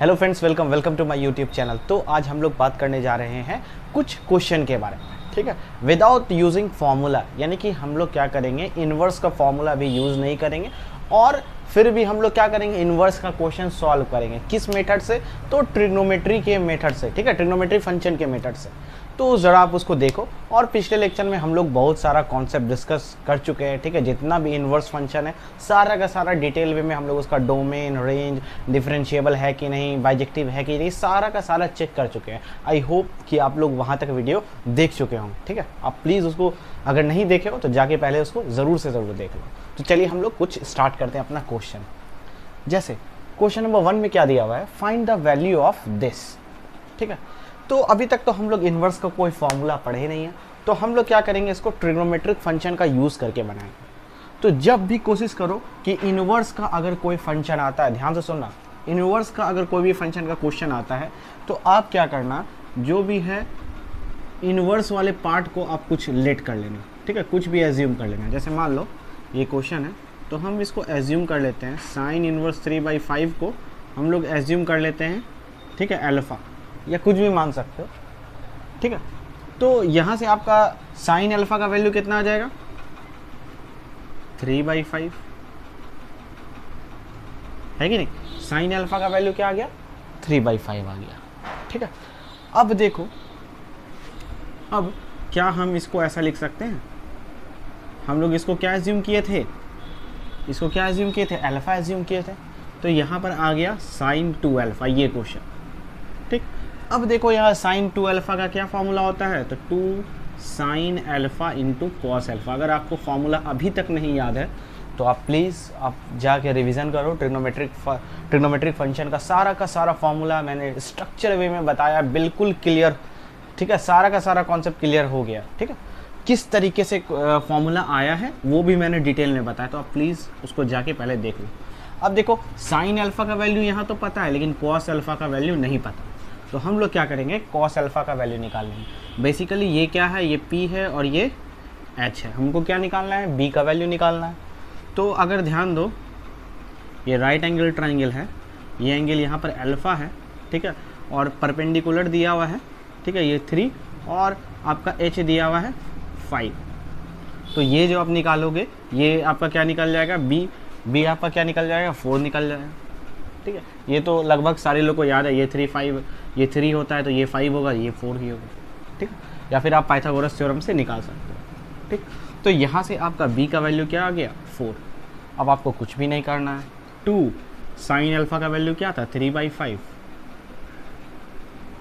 Hello friends, welcome to my YouTube channel. तो आज हम लोग बात करने जा रहे हैं कुछ क्वेश्चन के बारे में, ठीक है। विदाउट यूजिंग फार्मूला, यानी कि हम लोग क्या करेंगे, इन्वर्स का फार्मूला भी यूज़ नहीं करेंगे और फिर भी हम लोग क्या करेंगे, इन्वर्स का क्वेश्चन सॉल्व करेंगे। किस मेथड से? तो ट्रिग्नोमेट्री के मेथड से, ठीक है, ट्रिग्नोमेट्री फंक्शन के मेथड से। तो ज़रा आप उसको देखो। और पिछले लेक्चर में हम लोग बहुत सारा कॉन्सेप्ट डिस्कस कर चुके हैं, ठीक है। जितना भी इन्वर्स फंक्शन है सारा का सारा डिटेल वे में हम लोग उसका डोमेन, रेंज, डिफरेंशिएबल है कि नहीं, बाइजेक्टिव है कि नहीं, सारा का सारा चेक कर चुके हैं। आई होप कि आप लोग वहाँ तक वीडियो देख चुके हों, ठीक है। आप प्लीज़ उसको अगर नहीं देखे हो तो जाके पहले उसको ज़रूर से ज़रूर देख लो। तो चलिए हम लोग कुछ स्टार्ट करते हैं अपना क्वेश्चन। जैसे क्वेश्चन नंबर 1 में क्या दिया हुआ है, find the value of this, ठीक है। तो अभी तक तो हम लोग इन्वर्स का कोई फॉर्मूला पढ़े नहीं है, तो हम लोग क्या करेंगे, इसको ट्रिग्नोमेट्रिक फंक्शन का यूज़ करके बनाएंगे। तो जब भी कोशिश करो कि इन्वर्स का अगर कोई फंक्शन आता है, ध्यान से सुनना, इन्वर्स का अगर कोई भी फंक्शन का क्वेश्चन आता है तो आप क्या करना, जो भी है इन्वर्स वाले पार्ट को आप कुछ लेट कर लेना, ठीक है, कुछ भी एज्यूम कर लेना। जैसे मान लो ये क्वेश्चन है तो हम इसको एज्यूम कर लेते हैं, साइन इन्वर्स 3/5 को हम लोग एज्यूम कर लेते हैं, ठीक है, अल्फ़ा या कुछ भी मान सकते हो, ठीक है। तो यहाँ से आपका साइन अल्फ़ा का वैल्यू कितना आ जाएगा, 3/5 है कि नहीं। साइन अल्फ़ा का वैल्यू क्या आ गया, 3/5 आ गया, ठीक है। अब देखो, अब क्या हम इसको ऐसा लिख सकते हैं, हम लोग इसको क्या एज्यूम किए थे, इसको क्या एज्यूम किए थे, अल्फ़ा एज्यूम किए थे। तो यहाँ पर आ गया साइन 2α ये क्वेश्चन, ठीक। अब देखो यहाँ साइन 2α का क्या फॉर्मूला होता है, तो 2 sine alpha into cos alpha. अगर आपको फॉर्मूला अभी तक नहीं याद है तो आप प्लीज़ आप जाके रिवीजन करो। ट्रिग्नोमेट्रिक फंक्शन का सारा फॉर्मूला मैंने स्ट्रक्चर वे में बताया, बिल्कुल क्लियर, ठीक है। सारा का सारा कॉन्सेप्ट क्लियर हो गया, ठीक है। किस तरीके से फॉर्मूला आया है वो भी मैंने डिटेल में बताया, तो आप प्लीज़ उसको जाके पहले देख लो। अब देखो साइन अल्फ़ा का वैल्यू यहाँ तो पता है, लेकिन कॉस अल्फ़ा का वैल्यू नहीं पता, तो हम लोग क्या करेंगे, कॉस अल्फ़ा का वैल्यू निकाल लेंगे। बेसिकली ये क्या है, ये P है और ये H है। हमको क्या निकालना है, B का वैल्यू निकालना है। तो अगर ध्यान दो, ये राइट एंगल ट्राइंगल है, ये एंगल यहाँ पर अल्फ़ा है, ठीक है, और परपेंडिकुलर दिया हुआ है, ठीक है, ये 3 और आपका H दिया हुआ है 5। तो ये जो आप निकालोगे ये आपका क्या निकल जाएगा, B आपका क्या निकल जाएगा, 4 निकल जाएगा, ठीक है। ये तो लगभग सारे लोग को याद है, ये 3 5, ये 3 होता है तो ये 5 होगा, ये 4 ही होगा, ठीक। या फिर आप पाइथागोरस थ्योरम से निकाल सकते हो, ठीक। तो यहाँ से आपका B का वैल्यू क्या आ गया, 4। अब आपको कुछ भी नहीं करना है। 2 साइन अल्फ़ा का वैल्यू क्या था, 3/5,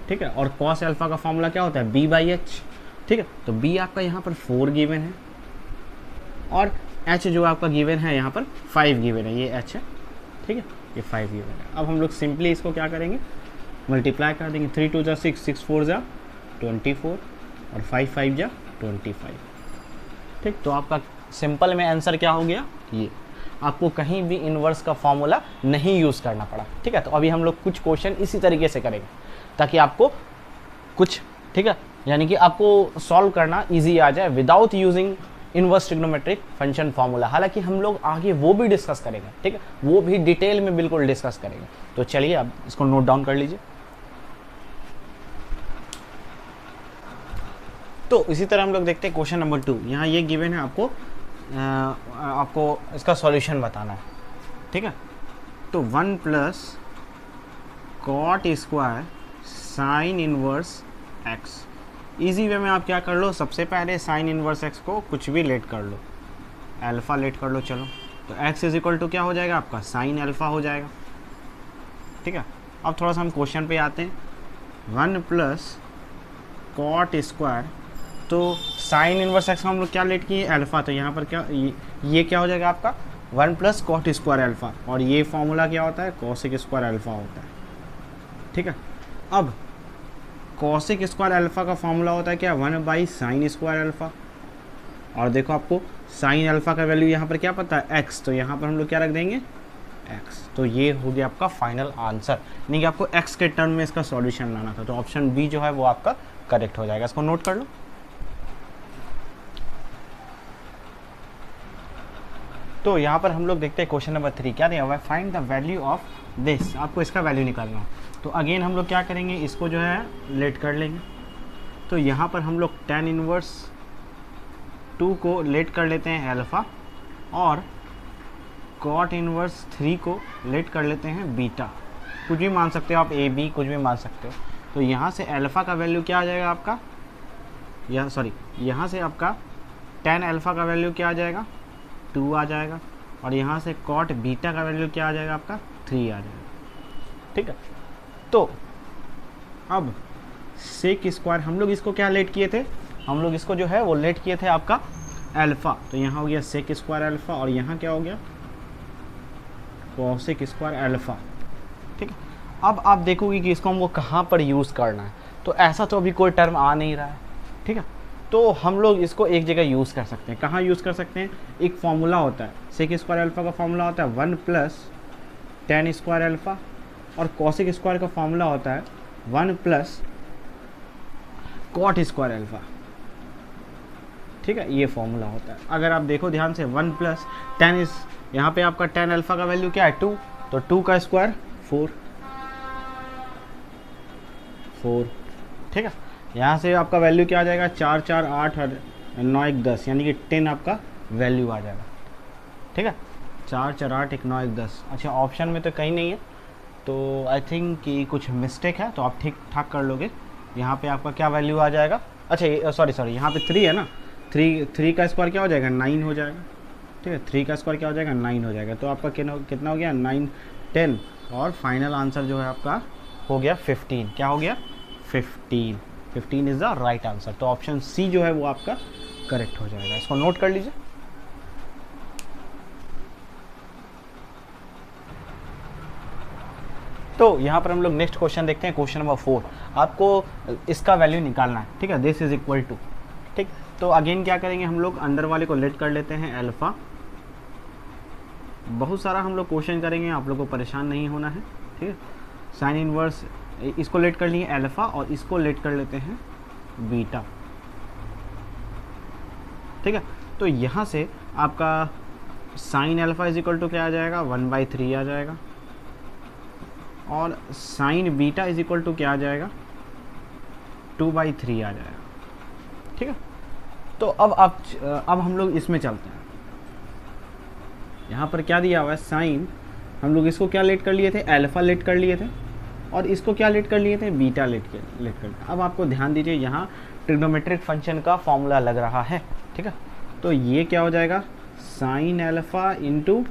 ठीक है। और कॉस अल्फ़ा का फॉर्मूला क्या होता है, B/H, ठीक है। तो B आपका यहाँ पर 4 गिवन है और H जो आपका गिवन है यहाँ पर 5 गिवन है, ये H है, ठीक है, ये 5 गिवन है। अब हम लोग सिंपली इसको क्या करेंगे, मल्टीप्लाई कर देंगे। 3 2 जा 6, 6 4 जा 24 और 5 5 जा 25, ठीक। तो आपका सिंपल में आंसर क्या हो गया, ये। आपको कहीं भी इन्वर्स का फॉर्मूला नहीं यूज़ करना पड़ा, ठीक है। तो अभी हम लोग कुछ क्वेश्चन इसी तरीके से करेंगे ताकि आपको कुछ, ठीक है, यानी कि आपको सॉल्व करना ईजी आ जाए without using inverse trigonometric function formula. हालांकि हम लोग आगे वो भी डिस्कस करेंगे, ठीक है, वो भी डिटेल में बिल्कुल डिस्कस करेंगे। तो चलिए आप इसको नोट डाउन कर लीजिए। तो इसी तरह हम लोग देखते हैं क्वेश्चन नंबर 2। यहाँ ये गिवन है, आपको इसका सॉल्यूशन बताना है, ठीक है। तो 1 plus cot square sine inverse x. Easy way में आप क्या कर लो, सबसे पहले साइन इनवर्स एक्स को कुछ भी लेट कर लो, अल्फ़ा लेट कर लो, चलो। तो x इज इक्वल टू क्या हो जाएगा आपका, साइन अल्फ़ा हो जाएगा, ठीक है। अब थोड़ा सा हम क्वेश्चन पे आते हैं। 1 प्लस कॉट स्क्वायर, तो साइन इनवर्स एक्स का हम लोग क्या लेट किए, अल्फ़ा। तो यहाँ पर क्या, ये क्या हो जाएगा आपका 1 प्लस कॉट स्क्वायर अल्फ़ा, और ये फॉर्मूला क्या होता है, कॉसिक स्क्वायर अल्फ़ा होता है, ठीक है। अब कॉसिक स्क्वायर अल्फ़ा का फॉर्मूला होता है क्या, 1 साइन स्क्वायर अल्फ़ा। और देखो आपको साइन अल्फ़ा का वैल्यू यहाँ पर क्या पता है, x, तो यहाँ पर हम लोग क्या रख देंगे, x। तो ये हो गया आपका फाइनल आंसर, यानी कि आपको x के टर्म में इसका सॉल्यूशन लाना था। तो ऑप्शन बी जो है वो आपका करेक्ट हो जाएगा। इसको नोट कर लो। तो यहाँ पर हम लोग देखते हैं क्वेश्चन नंबर 3 क्या दिया हुआ है, find the value of this, आपको इसका वैल्यू निकालना है। तो अगेन हम लोग क्या करेंगे, इसको जो है लेट कर लेंगे। तो यहाँ पर हम लोग tan इनवर्स 2 को लेट कर लेते हैं अल्फ़ा और cot इनवर्स 3 को लेट कर लेते हैं बीटा। कुछ भी मान सकते हो आप, ए बी कुछ भी मान सकते हो। तो यहाँ से अल्फ़ा का वैल्यू क्या आ जाएगा आपका, यहाँ से आपका tan अल्फ़ा का वैल्यू क्या आ जाएगा, 2 आ जाएगा। और यहाँ से cot बीटा का वैल्यू क्या आ जाएगा आपका, 3 आ जाएगा। ठीक है, तो अब सेक स्क्वायर हम लोग इसको क्या लेट किए थे, हम लोग इसको जो है वो लेट किए थे आपका अल्फ़ा। तो यहाँ हो गया सेक स्क्वायर अल्फ़ा और यहाँ क्या हो गया, कॉसेक स्क्वायर अल्फ़ा। ठीक है, अब आप देखोगे कि इसको हमको कहाँ पर यूज़ करना है। तो ऐसा तो अभी कोई टर्म आ नहीं रहा है। ठीक है, तो हम लोग इसको एक जगह यूज़ कर सकते हैं। कहाँ यूज़ कर सकते हैं, एक फॉर्मूला होता है सेक स्क्वायर अल्फ़ा का, फॉर्मूला होता है 1 प्लस tan स्क्वायर अल्फ़ा, और कॉसेक स्क्वायर का फॉर्मूला होता है 1 प्लस cot स्क्वायर अल्फ़ा। ठीक है, ये फॉर्मूला होता है। अगर आप देखो ध्यान से 1 प्लस tan इस, यहाँ पे आपका tan अल्फ़ा का वैल्यू क्या है, 2, तो 2 का स्क्वायर 4। ठीक है, यहाँ से आपका वैल्यू क्या आ जाएगा, 4 4 8 और 9 1 10, यानी कि 10 आपका वैल्यू आ जाएगा। ठीक है, 4 4 8 1 9 1 10। अच्छा, ऑप्शन में तो कहीं नहीं है, तो आई थिंक कि कुछ मिस्टेक है, तो आप ठीक ठाक कर लोगे। यहाँ पे आपका क्या वैल्यू आ जाएगा, अच्छा सॉरी यहाँ पे 3 है ना, 3 का स्क्वायर क्या हो जाएगा, 9 हो जाएगा। ठीक है, 3 का स्क्वायर क्या हो जाएगा, 9 हो जाएगा। तो आपका कितना हो गया, 9 10, और फाइनल आंसर जो है आपका हो गया 15। क्या हो गया, 15 इज़ द राइट आंसर। तो ऑप्शन सी जो है वो आपका करेक्ट हो जाएगा। इसको नोट कर लीजिए। तो यहाँ पर हम लोग नेक्स्ट क्वेश्चन देखते हैं, क्वेश्चन नंबर 4। आपको इसका वैल्यू निकालना है। ठीक है, दिस इज इक्वल टू, ठीक, तो अगेन क्या करेंगे, हम लोग अंदर वाले को लेट कर लेते हैं अल्फ़ा। बहुत सारा हम लोग क्वेश्चन करेंगे, आप लोग को परेशान नहीं होना है। ठीक है, साइन इनवर्स इसको लेट कर लिए अल्फ़ा और इसको लेट कर लेते हैं बीटा। ठीक है, तो यहाँ से आपका sine alpha is equal to क्या आ जाएगा, 1/3 आ जाएगा, और sine beta is equal to क्या आ जाएगा, 2/3 आ जाएगा। ठीक है, तो अब हम लोग इसमें चलते हैं। यहाँ पर क्या दिया हुआ है, साइन, हम लोग इसको क्या लेट कर लिए थे, अल्फ़ा लेट कर लिए थे, और इसको क्या लेट कर लिए थे, बीटा लेट कर। अब आपको ध्यान दीजिए, यहाँ ट्रिग्नोमेट्रिक फंक्शन का फॉर्मूला लग रहा है। ठीक है, तो ये क्या हो जाएगा, साइन अल्फ़ा इंटू,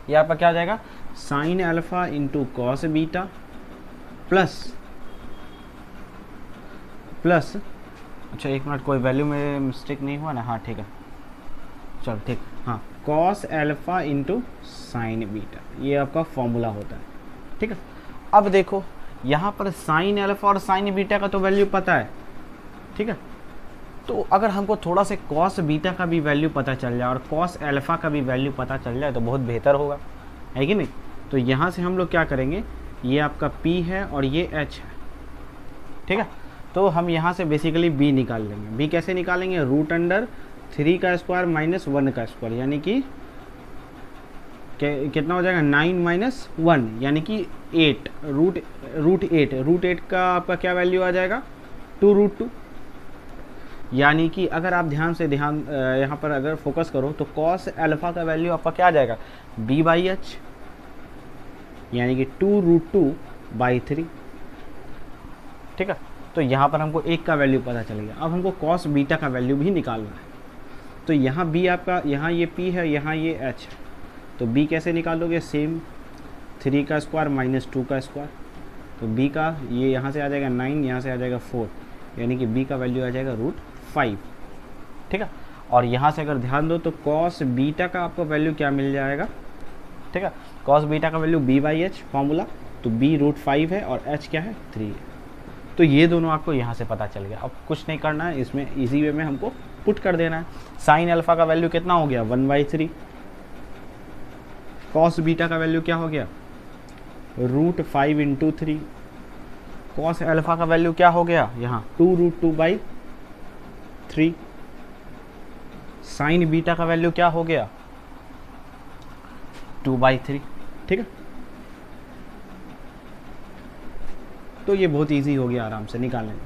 यहाँ पर क्या हो जाएगा, sine alpha into cos beta plus, अच्छा एक मिनट, कोई वैल्यू में मिस्टेक नहीं हुआ ना, हाँ ठीक है, चलो ठीक, हाँ, cos alpha into sine beta, ये आपका फॉर्मूला होता है। ठीक है, अब देखो यहाँ पर साइन अल्फ़ा और साइन बीटा का तो वैल्यू पता है। ठीक है, तो अगर हमको थोड़ा से कॉस बीटा का भी वैल्यू पता चल जाए और कॉस अल्फ़ा का भी वैल्यू पता चल जाए तो बहुत बेहतर होगा, है कि नहीं। तो यहाँ से हम लोग क्या करेंगे, ये आपका P है और ये H है। ठीक है, तो हम यहाँ से बेसिकली B निकाल लेंगे। B कैसे निकालेंगे, √3 का स्क्वायर माइनस 1 का स्क्वायर, यानी कि कितना हो जाएगा, 9 - 1 यानी कि 8, √8 का आपका क्या वैल्यू आ जाएगा, 2√2। यानी कि अगर आप ध्यान यहाँ पर अगर फोकस करो तो कॉस अल्फ़ा का वैल्यू आपका क्या आ जाएगा, B/H, यानी कि 2√2/3। ठीक है, तो यहाँ पर हमको 1 का वैल्यू पता चल गया। अब हमको कॉस बीटा का वैल्यू भी निकालना है। तो यहाँ B आपका, यहाँ ये P है, यहाँ ये H है, तो B कैसे निकालोगे, सेम 3 का स्क्वायर माइनस 2 का स्क्वायर। तो B का ये यहाँ से आ जाएगा 9, यहाँ से आ जाएगा 4, यानी कि B का वैल्यू आ जाएगा √5। ठीक है, और यहाँ से अगर ध्यान दो तो कॉस बीटा का आपको वैल्यू क्या मिल जाएगा। ठीक है, कॉस बीटा का वैल्यू B/H फॉर्मूला, तो B √5 है और H क्या है, 3 है। तो ये दोनों आपको यहाँ से पता चल गया। अब कुछ नहीं करना है, इसमें इजी वे में हमको पुट कर देना है। साइन अल्फ़ा का वैल्यू कितना हो गया, 1/3, कॉस बीटा का वैल्यू क्या हो गया, √5 × 3, कॉस अल्फ़ा का वैल्यू क्या हो गया यहाँ, 2√2/3, साइन बीटा का वैल्यू क्या हो गया 2/3, ठीक है। तो ये बहुत इजी हो गया आराम से निकालने में।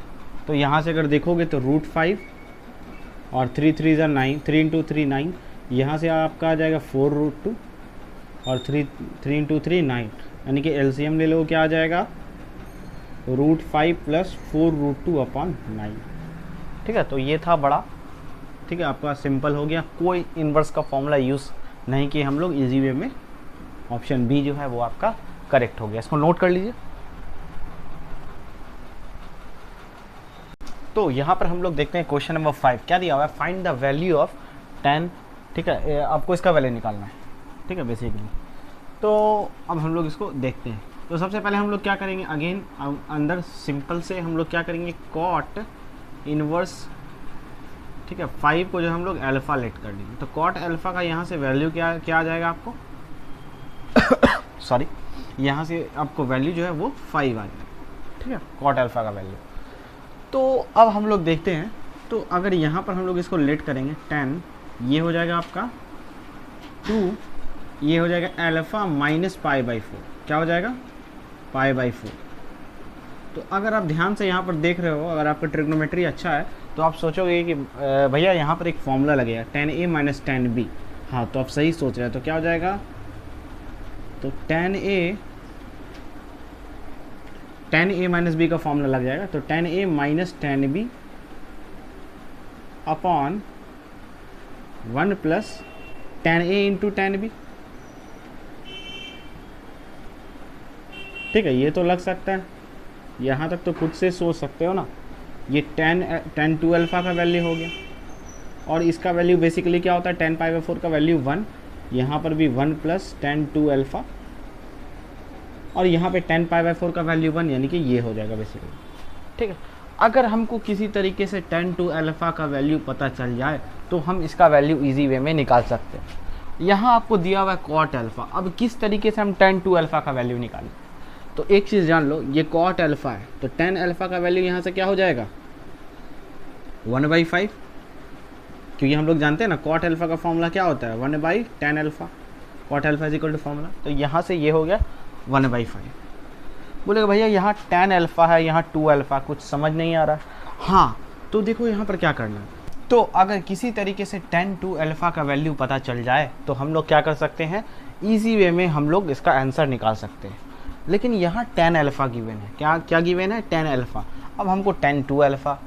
तो यहाँ से अगर देखोगे तो √5 और 3 3 ज़ा 9, 3 × 3 9, यहाँ से आपका आ जाएगा 4√2 और 3 × 3 9, यानी कि एलसीएम ले लो क्या आ जाएगा √5 + 4√2/9, ठीक है। तो ये था बड़ा, ठीक है, आपका सिंपल हो गया, कोई इन्वर्स का फॉर्मूला यूज़ नहीं किए हम लोग, इजी वे में ऑप्शन बी जो है वो आपका करेक्ट हो गया। इसको नोट कर लीजिए। तो यहाँ पर हम लोग देखते हैं क्वेश्चन नंबर 5 क्या दिया हुआ है, फाइंड द वैल्यू ऑफ 10, ठीक है, आपको इसका वैल्यू निकालना है, ठीक है बेसिकली। तो अब हम लोग इसको देखते हैं। तो सबसे पहले हम लोग क्या करेंगे, अगेन अंदर सिंपल से हम लोग क्या करेंगे, कॉट इनवर्स, ठीक है, 5 को जो हम लोग अल्फ़ा लेट कर देंगे। तो कॉट अल्फ़ा का यहाँ से वैल्यू क्या आ जाएगा आपको सॉरी, यहाँ से आपको वैल्यू जो है वो 5 आ जाएगा, ठीक है, कॉट अल्फ़ा का वैल्यू। तो अब हम लोग देखते हैं, तो अगर यहाँ पर हम लोग इसको लेट करेंगे 10, ये हो जाएगा आपका 2, ये हो जाएगा अल्फ़ा माइनस π/4, क्या हो जाएगा π/4। तो अगर आप ध्यान से यहाँ पर देख रहे हो, अगर आपका ट्रिग्नोमेट्री अच्छा है तो आप सोचोगे कि भैया यहाँ पर एक फॉर्मूला लगेगा 10a - 10b। हाँ, तो आप सही सोच रहे हैं। तो क्या हो जाएगा, तो 10a - b का फॉर्मूला लग जाएगा। तो 10a - 10b upon 1 + 10a × 10b, ठीक है। ये तो लग सकता है, यहाँ तक तो खुद से सोच सकते हो ना। ये 10 2 अल्फ़ा का वैल्यू हो गया, और इसका वैल्यू बेसिकली क्या होता है, 10 π/4 का वैल्यू 1, यहाँ पर भी 1 + 10 2 अल्फ़ा, और यहाँ पे 10 π/4 का वैल्यू 1, यानी कि ये हो जाएगा बेसिकली, ठीक है। अगर हमको किसी तरीके से 10 2 अल्फ़ा का वैल्यू पता चल जाए तो हम इसका वैल्यू इजी वे में निकाल सकते हैं। यहाँ आपको दिया हुआ है कॉट अल्फ़ा, अब किस तरीके से हम 10 2 अल्फ़ा का वैल्यू निकालें। तो एक चीज़ जान लो, ये कॉट अल्फ़ा है, तो 10 अल्फ़ा का वैल्यू यहाँ से क्या हो जाएगा 1/5, क्योंकि हम लोग जानते हैं ना कॉट अल्फ़ा का फॉर्मूला क्या होता है 1/10 अल्फ़ा, कॉट अल्फ़ा = फॉर्मूला। तो यहाँ से ये हो गया 1/5। बोलेगा भैया यहाँ 10 अल्फ़ा है, यहाँ 2 अल्फ़ा, कुछ समझ नहीं आ रहा। हाँ, तो देखो यहाँ पर क्या करना है। तो अगर किसी तरीके से 10 2 अल्फ़ा का वैल्यू पता चल जाए तो हम लोग क्या कर सकते हैं, ईजी वे में हम लोग इसका आंसर निकाल सकते हैं। लेकिन यहाँ 10 अल्फ़ा गिवन है, क्या गिवन है 10 अल्फ़ा। अब हमको 10 2 अल्फ़ा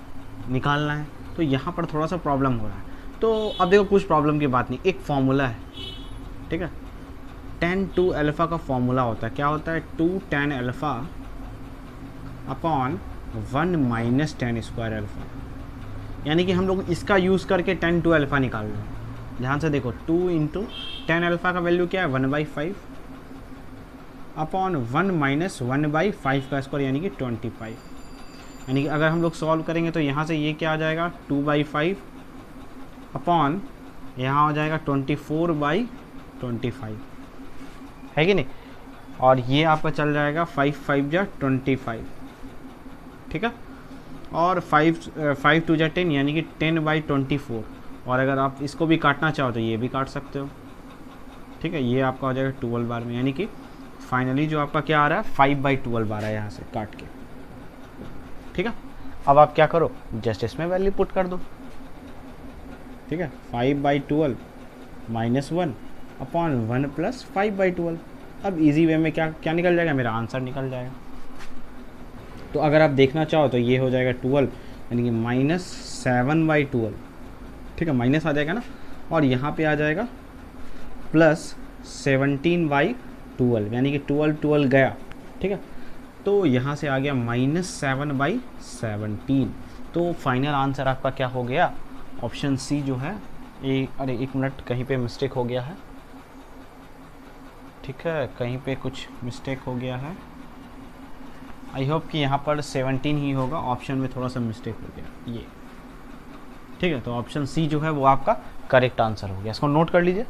निकालना है, तो यहाँ पर थोड़ा सा प्रॉब्लम हो रहा है। तो अब देखो कुछ प्रॉब्लम की बात नहीं, एक फॉर्मूला है, ठीक है। 10 2 अल्फ़ा का फॉर्मूला होता है, क्या होता है 2 10 अल्फ़ा अपॉन 1 - 10 स्क्वायर अल्फ़ा, यानी कि हम लोग इसका यूज़ करके 10 2 अल्फ़ा निकाल रहे हैं। ध्यान से देखो, 2 × 10 अल्फ़ा का वैल्यू क्या है 1/5 अपॉन 1 - 1/5 का स्क्वायर, यानी कि 25। यानी कि अगर हम लोग सॉल्व करेंगे तो यहाँ से ये क्या आ जाएगा 2/5 अपॉन यहाँ हो जाएगा 24/25, है कि नहीं। और ये आपका चल जाएगा 5 5 जा 25, ठीक है। और 5 2 जा 10, यानी कि 10/24। और अगर आप इसको भी काटना चाहो तो ये भी काट सकते हो, ठीक है। ये आपका हो जाएगा 12 बार में, यानी कि फाइनली जो आपका क्या आ रहा है 5/12 आ रहा है यहाँ से काट के, ठीक है। अब आप क्या करो, जस्ट इसमें वैल्यू पुट कर दो, ठीक है। 5/12 - 1 अपॉन 1 + 5/12। अब इजी वे में क्या निकल जाएगा, मेरा आंसर निकल जाएगा। तो अगर आप देखना चाहो तो ये हो जाएगा 12, यानी कि -7/12, ठीक है, माइनस आ जाएगा ना। और यहाँ पे आ जाएगा +17/12, यानी कि 12 गया, ठीक है। तो यहाँ से आ गया -7/17। तो फाइनल आंसर आपका क्या हो गया, ऑप्शन सी जो है। अरे एक मिनट, कहीं पे मिस्टेक हो गया है, ठीक है, कहीं पे कुछ मिस्टेक हो गया है। आई होप कि यहाँ पर 17 ही होगा, ऑप्शन में थोड़ा सा मिस्टेक हो गया ये, ठीक है। तो ऑप्शन सी जो है वो आपका करेक्ट आंसर हो गया, इसको नोट कर लीजिए।